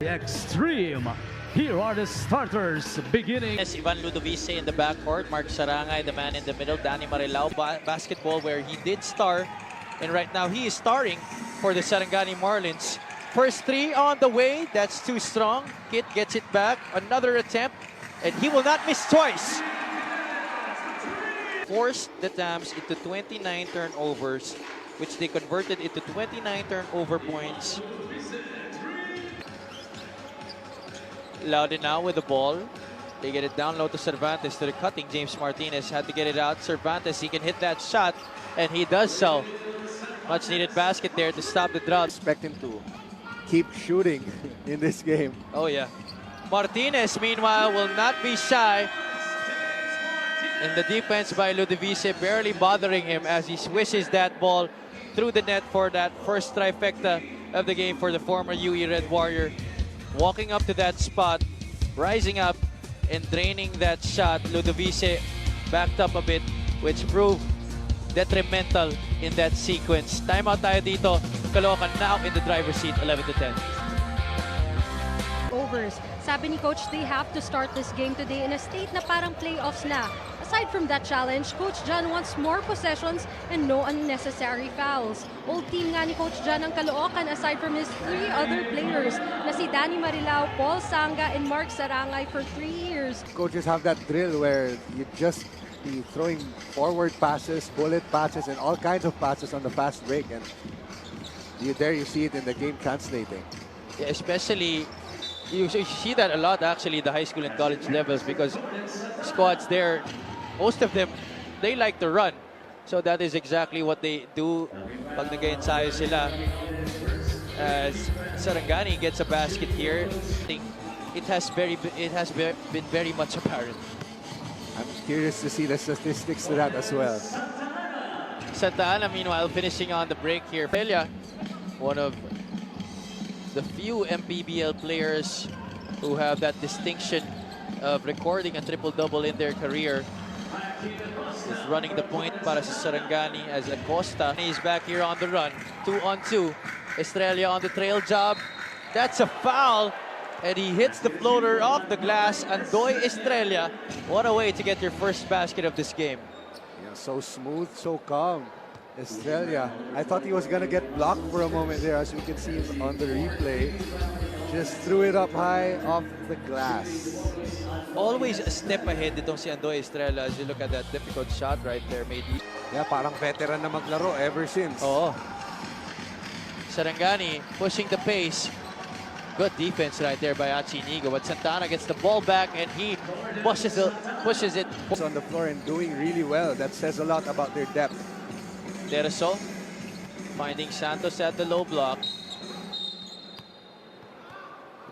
Extreme. Here are the starters beginning. Yes, Ivan Ludovice in the backcourt, Mark Sarangay, the man in the middle, Danny Marilao, basketball where he did star. And right now he is starting for the Saranggani Marlins. First three on the way, that's too strong. Kyt gets it back, another attempt, and he will not miss twice. Forced the Tams into 29 turnovers, which they converted into 29 turnover points. Laude now with the ball. They get it down low to Cervantes, to the cutting James Martinez. Had to get it out. Cervantes, he can hit that shot, and he does so. Much needed basket there to stop the drought. Expect him to keep shooting in this game. Oh yeah. Martinez, meanwhile, will not be shy. And the defense by Ludovice barely bothering him as he swishes that ball through the net for that first trifecta of the game for the former UE Red Warrior. Walking up to that spot, rising up, and draining that shot. Ludovice backed up a bit, which proved detrimental in that sequence. Timeout tayo dito. Caloocan now in the driver's seat, 11-10. Overs. Sabi ni Coach, they have to start this game today in a state na parang playoffs na. Aside from that challenge, Coach John wants more possessions and no unnecessary fouls. Old team nga ni Coach John ang Caloocan aside from his three other players na si Danny Marilao, Paul Sanga, and Mark Sarangay for 3 years. Coaches have that drill where you just be throwing forward passes, bullet passes, and all kinds of passes on the fast break. And you see it in the game translating. Yeah, especially, you see that a lot actually the high school and college levels because squads there, most of them, they like to run. So that is exactly what they do pag nag-ensayo sila. As Saranggani gets a basket here, it has been very much apparent. I'm curious to see the statistics to that as well. Santa Ana, meanwhile, finishing on the break here. Pelia, one of the few MPBL players who have that distinction of recording a triple-double in their career, is running the point para sa Saranggani as Acosta. He's back here on the run. 2-on-2. Estrella on the trail job. That's a foul. And he hits the floater off the glass. Andoy Estrella. What a way to get your first basket of this game. Yeah, so smooth, so calm. Estrella. I thought he was going to get blocked for a moment there, as we can see on the replay. Just threw it up high off the glass. Always a step ahead itong si Andoy Estrella as you look at that difficult shot right there. Maybe. Yeah, parang veteran na maglaro ever since. Oo. Saranggani pushing the pace. Good defense right there by Achinigo. But Santana gets the ball back and he pushes it. On the floor and doing really well. That says a lot about their depth. Tereso finding Santos at the low block.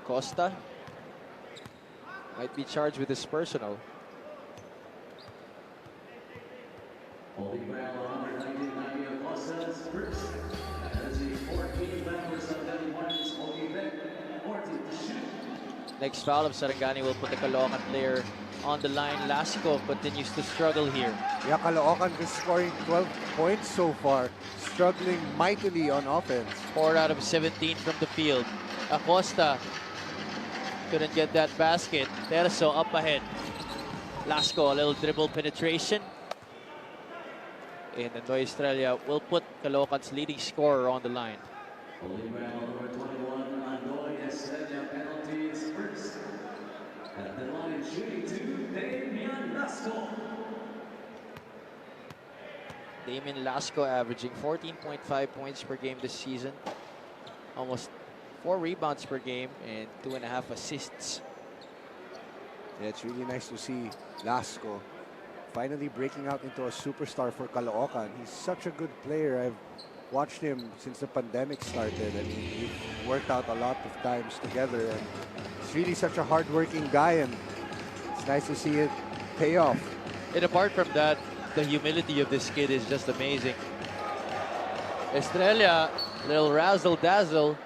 Costa might be charged with his personal. Next foul of Saranggani will put the Caloocan player on the line. Lasco continues to struggle here. Yeah, Caloocan is scoring 12 points so far. Struggling mightily on offense. 4 out of 17 from the field. Acosta couldn't get that basket. Terzo up ahead. Lasco, a little dribble penetration. And Andoy Estrella will put Caloocan's leading scorer on the line. Damian Lasco averaging 14.5 points per game this season. Almost 4 rebounds per game and 2.5 assists. Yeah, it's really nice to see Lasco finally breaking out into a superstar for Caloocan. He's such a good player. I've watched him since the pandemic started. I mean, we've worked out a lot of times together. And he's really such a hard-working guy, and it's nice to see it pay off. And apart from that, the humility of this kid is just amazing. Estrella, little razzle-dazzle.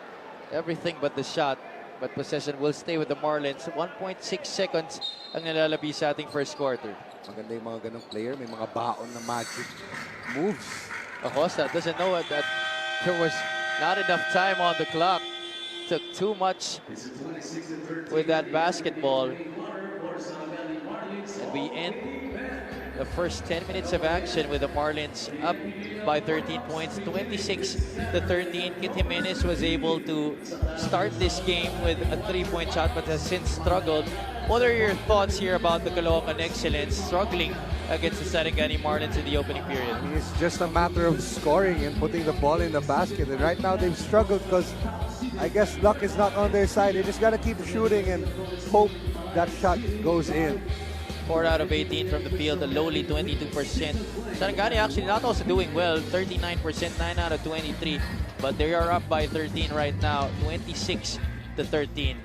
Everything but the shot. But possession will stay with the Marlins. 1.6 seconds ang nalalabi sa ating first quarter. Maganda yung mga ganong player. May mga baon na magic moves. Acosta doesn't know that there was not enough time on the clock to took too much with that basketball. And we end the first 10 minutes of action with the Marlins up by 13 points, 26-13. Kyt Jimenez was able to start this game with a 3-point shot but has since struggled. What are your thoughts here about the Caloocan Excellence struggling against the Saranggani Marlins in the opening period? I mean, it's just a matter of scoring and putting the ball in the basket. And right now they've struggled because I guess luck is not on their side. They just got to keep shooting and hope that shot goes in. 4 out of 18 from the field, a lowly 22%. Saranggani actually not also doing well, 39%, 9 out of 23. But they are up by 13 right now, 26-13.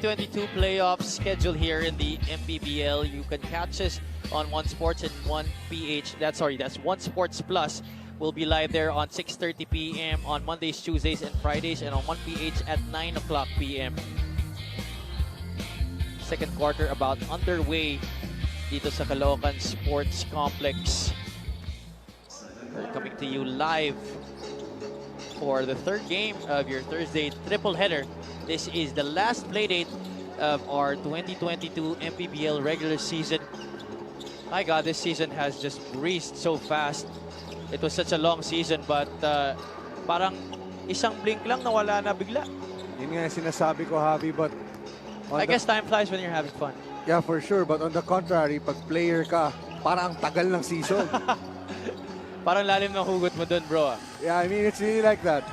'22 playoffs scheduled here in the MPBL. You can catch us on One Sports and One PH. That's One Sports Plus. We'll be live there on 6:30 p.m. on Mondays, Tuesdays, and Fridays, and on One PH at 9 o'clock p.m. Second quarter about underway dito sa Caloocan Sports Complex. We're coming to you live for the third game of your Thursday triple header. This is the last playdate of our 2022 MPBL regular season. My God, this season has just breezed so fast. It was such a long season, but parang isang blink lang nawala na bigla. Yun nga yung sinasabi ko, Javi, but I guess time flies when you're having fun. Yeah, for sure. But on the contrary, pag player ka, parang ang tagal ng season. Parang lalim ng hugot mo dun, bro. Yeah, I mean, it's really like that.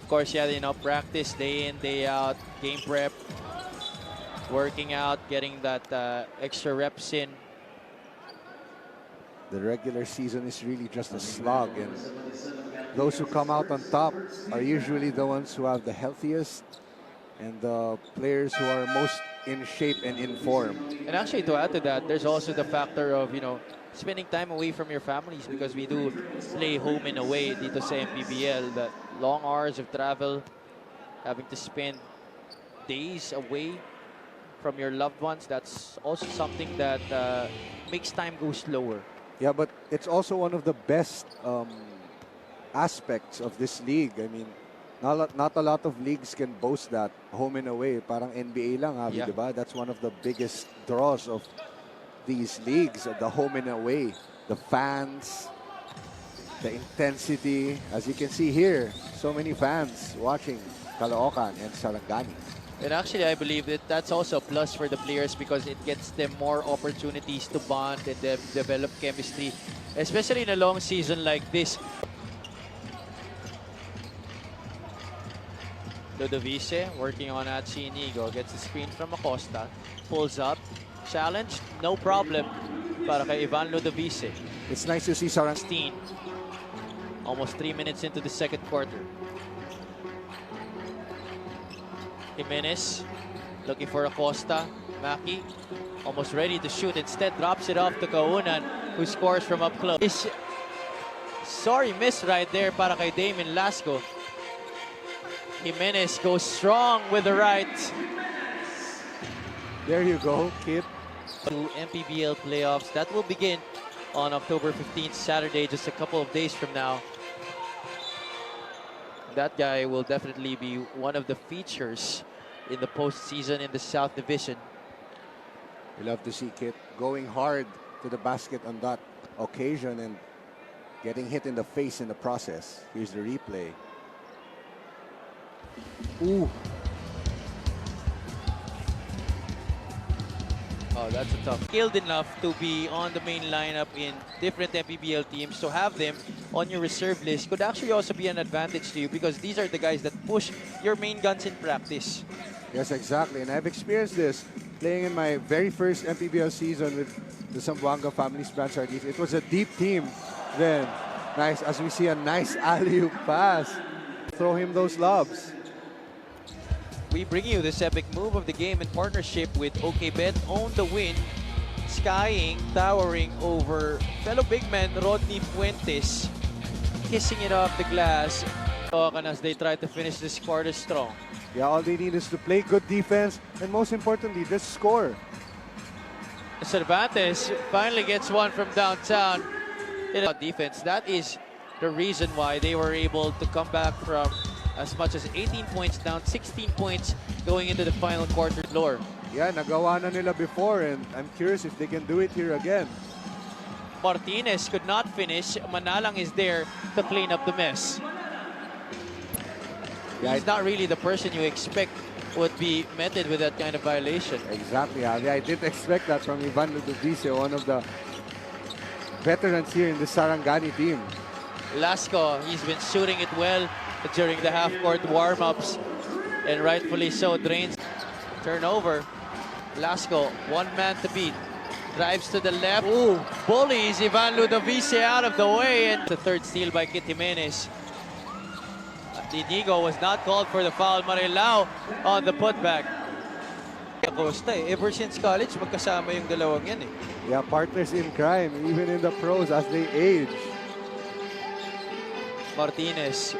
Of course, yeah, you know, practice day in, day out, game prep, working out, getting that extra reps in. The regular season is really just a slog, and those who come out on top are usually the ones who have the healthiest and the players who are most in shape and in form. And actually, to add to that, there's also the factor of, you know, spending time away from your families, because we do play home and away dito sa MPBL. That long hours of travel, having to spend days away from your loved ones, that's also something that makes time go slower. Yeah, but it's also one of the best aspects of this league. I mean, not a lot of leagues can boast that, home and away. Parang NBA lang, Javi, Yeah. diba? That's one of the biggest draws of these leagues, the home and away. The fans, the intensity. As you can see here, so many fans watching Caloocan and Saranggani. And actually, I believe that that's also a plus for the players, because it gets them more opportunities to bond and develop chemistry, especially in a long season like this. Ludovice working on Achi Inigo, gets the screen from Acosta, pulls up, challenge, no problem para kay Ivan Ludovice. It's nice to see Saranggani. 16, almost 3 minutes into the second quarter. Jimenez looking for Acosta. Maki almost ready to shoot, instead drops it off to Kaunan, who scores from up close. Sorry, miss right there para kay Damon Lasco. Jimenez goes strong with the right. There you go, Kyt. To MPBL playoffs that will begin on October 15th, Saturday, just a couple of days from now. That guy will definitely be one of the features in the postseason in the South Division. We love to see Kyt going hard to the basket on that occasion and getting hit in the face in the process. Here's the replay. Ooh. Oh, that's a tough. Skilled enough to be on the main lineup in different MPBL teams, to have them on your reserve list could actually also be an advantage to you, because these are the guys that push your main guns in practice. Yes, exactly. And I've experienced this playing in my very first MPBL season with the Zamboanga Families Branch RDs. It was a deep team. then. Nice, as we see a nice alley-oop pass. Throw him those lobs. We bring you this epic move of the game in partnership with OKBet. Own the win, skying, towering over fellow big man Rodney Fuentes, kissing it off the glass as they try to finish this quarter strong. Yeah, all they need is to play good defense and most importantly, just score. Cervantes finally gets one from downtown. Defense, that is the reason why they were able to come back from as much as 18 points down, 16 points going into the final quarter floor. Yeah, nagawa na nila before and I'm curious if they can do it here again. Martinez could not finish. Manalang is there to clean up the mess. Yeah, He's not really the person you expect would be meted with that kind of violation. exactly, Ali. I didn't expect that from Ivan Ludovice, one of the veterans here in the Saranggani team. Lasco, he's been shooting it well during the half-court warm-ups, and rightfully so, drains. Turnover. Lasco, one man to beat. Drives to the left. Ooh, bullies Ivan Ludovice out of the way, and the third steal by Kyt Jimenez. Inigo was not called for the foul. Marilao on the putback. Acosta, ever since college, magkasama yung dalawang yan eh. Yeah, partners in crime, even in the pros as they age. Martinez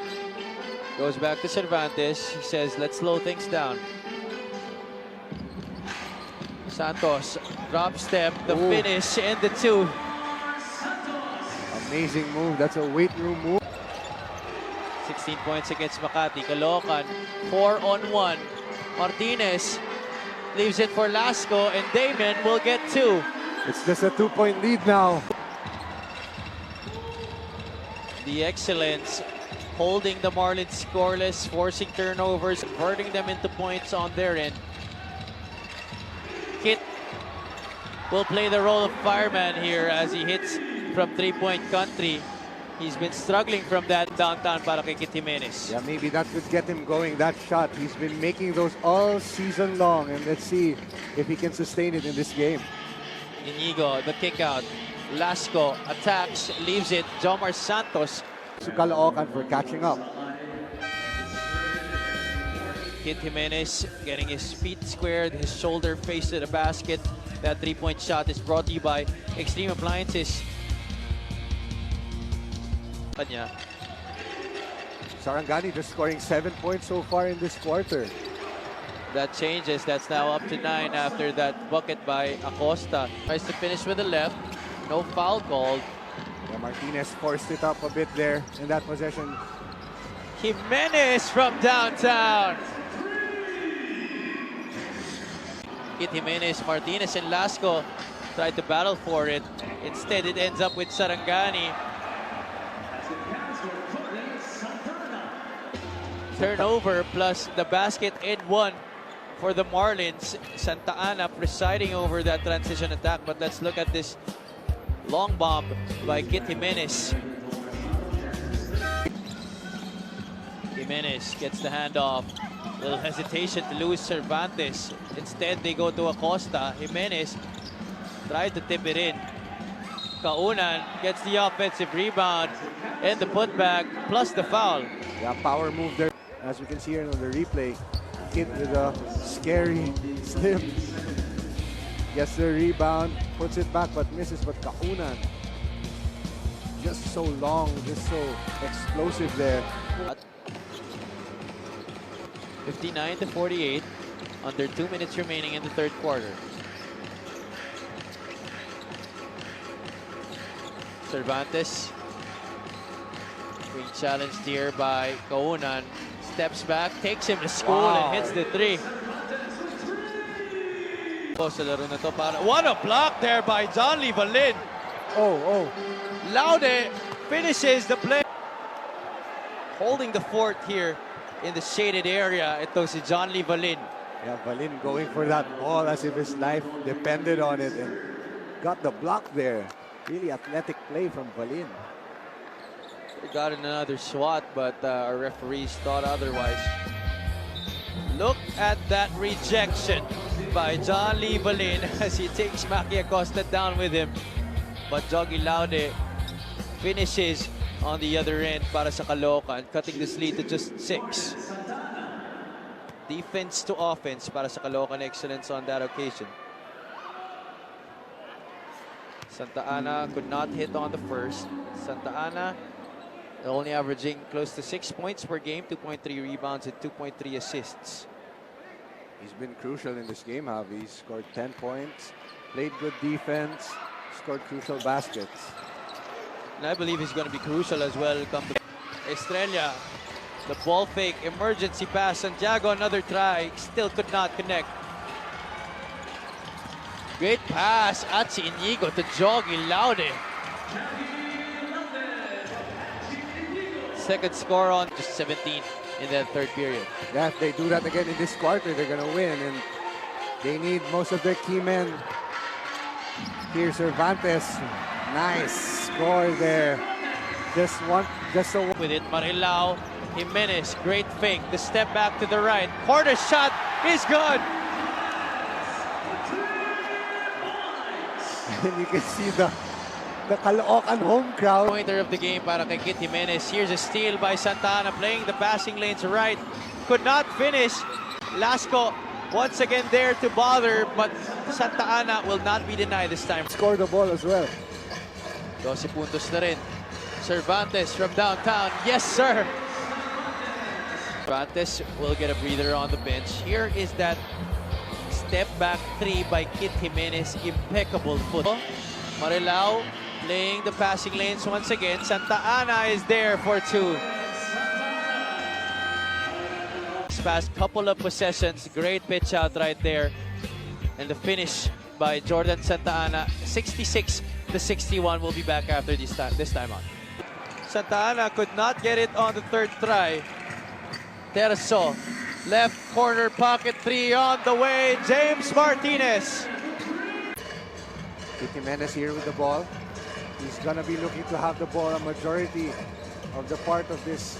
goes back to Cervantes. He says, let's slow things down. Santos, drop step, the Ooh. finish, and the two. Amazing move. That's a weight room move. 16 points against Makati. Caloocan, 4-on-1. Martinez leaves it for Lasco, and Damon will get two. It's just a 2-point lead now. The excellence holding the Marlins scoreless, forcing turnovers, converting them into points on their end. Kyt will play the role of fireman here as he hits from three-point country. He's been struggling from that downtown para kay Kyt Jimenez. Yeah, maybe that could get him going, that shot. He's been making those all season long, and let's see if he can sustain it in this game. Inigo, the kick out. Lasco attacks, leaves it. Jomar Santos. To Caloocan for catching up. Kyt Jimenez getting his feet squared, his shoulder face to the basket. That three-point shot is brought to you by Extreme Appliances. Saranggani just scoring 7 points so far in this quarter. That changes. That's now up to 9 after that bucket by Acosta. Tries to finish with the left. No foul called. Yeah, Martinez forced it up a bit there in that possession. Jimenez from downtown. Kyt Jimenez, Martinez, and Lasco tried to battle for it. Instead, it ends up with Saranggani. Turnover plus the basket and one for the Marlins. Santa Ana presiding over that transition attack. But let's look at this long bomb by Kyt Jimenez. Jimenez gets the handoff. Little hesitation to lose Cervantes. Instead, they go to Acosta. Jimenez tried to tip it in. Kaunan gets the offensive rebound and the putback plus the foul. Yeah, power move there. As we can see here on the replay, Kyt with a scary slip. Gets the rebound, puts it back, but misses. But Kaunan, just so long, just so explosive there. 59-48, under 2 minutes remaining in the third quarter. Cervantes being challenged here by Kaunan. Steps back, takes him to school, and hits the three. What a block there by John Lee Valin. Oh. Laude finishes the play. Holding the fort here in the shaded area. Ito si John Lee Valin. Yeah, Valin going for that ball as if his life depended on it and got the block there. Really athletic play from Valin. They got another swat, but our referees thought otherwise. Look at that rejection by John Lee Valin as he takes Maki Acosta down with him. But Jogi Laude finishes on the other end para sa Caloocan, cutting this lead to just 6. Defense to offense para sa Caloocan excellence on that occasion. Santa Ana could not hit on the first. Santa Ana only averaging close to 6 points per game, 2.3 rebounds and 2.3 assists. He's been crucial in this game, Javi. He scored 10 points, played good defense, scored crucial baskets. And I believe he's going to be crucial as well. Come to Estrella, the ball fake, emergency pass. Santiago, another try, still could not connect. Great pass at si Inigo to Jogi Laude. Second score on just 17 in that third period. Yeah, if they do that again in this quarter, they're gonna win, and they need most of their key men. Here, Cervantes, nice score there. Just a one. With it, Marilao, Jimenez, great fake. The step back to the right. Corner shot is good. And you can see the Caloocan home crowd. Pointer of the game para kay Kyt Jimenez. Here's a steal by Santa Ana, playing the passing lanes right. Could not finish. Lasco once again there to bother, but Santa Ana will not be denied this time. Score the ball as well. 12 puntos na rin. Cervantes from downtown. Yes, sir. Cervantes will get a breather on the bench. Here is that step back 3 by Kyt Jimenez. Impeccable foot. Marilao playing the passing lanes once again. Santa Ana is there for 2. This past couple of possessions, great pitch out right there. And the finish by Jordan Santa Ana, 66-61, will be back after this time on. Santa Ana could not get it on the third try. Terzo, left corner pocket 3 on the way. James Martinez. Kyt Jimenez here with the ball. He's gonna be looking to have the ball a majority of the part of this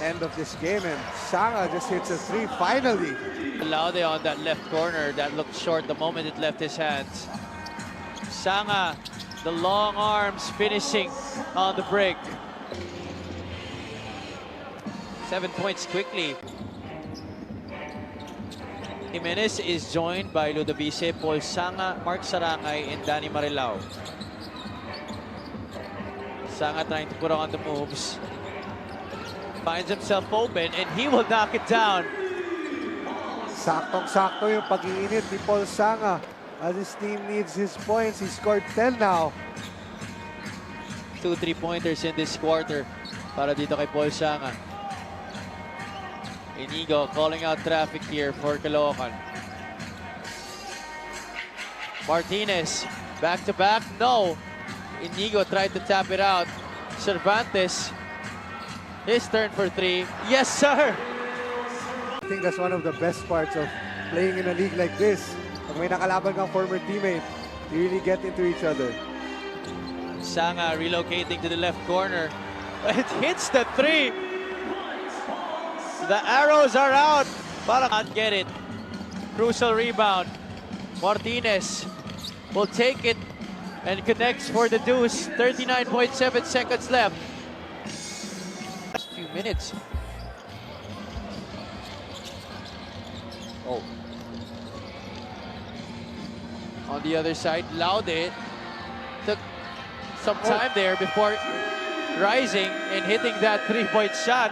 end of this game, and Sanga just hits a 3 finally. Laude on that left corner, that looked short the moment it left his hands. Sanga, the long arms finishing on the break. 7 points quickly. Jimenez is joined by Ludovice, Paul Sanga, Mark Sarangay, and Danny Marilao. Sanga trying to put on the moves. Finds himself open, and he will knock it down. Saktong-sakto yung pag-iinit ni Paul Sanga. As his team needs his points, he scored 10 now. 2 3-pointers in this quarter para dito kay Paul Sanga. Inigo calling out traffic here for Caloocan. Martinez, back to back, no. Inigo tried to tap it out. Cervantes, his turn for 3. Yes, sir! I think that's one of the best parts of playing in a league like this. Pag may nakalaban kang former teammate, you really get into each other. Sanga relocating to the left corner. It hits the 3. The arrows are out. Para not get it. Crucial rebound. Martinez will take it and connects for the deuce. 39.7 seconds left. Last few minutes. Oh. On the other side, Laude took some time there before rising and hitting that 3-point shot.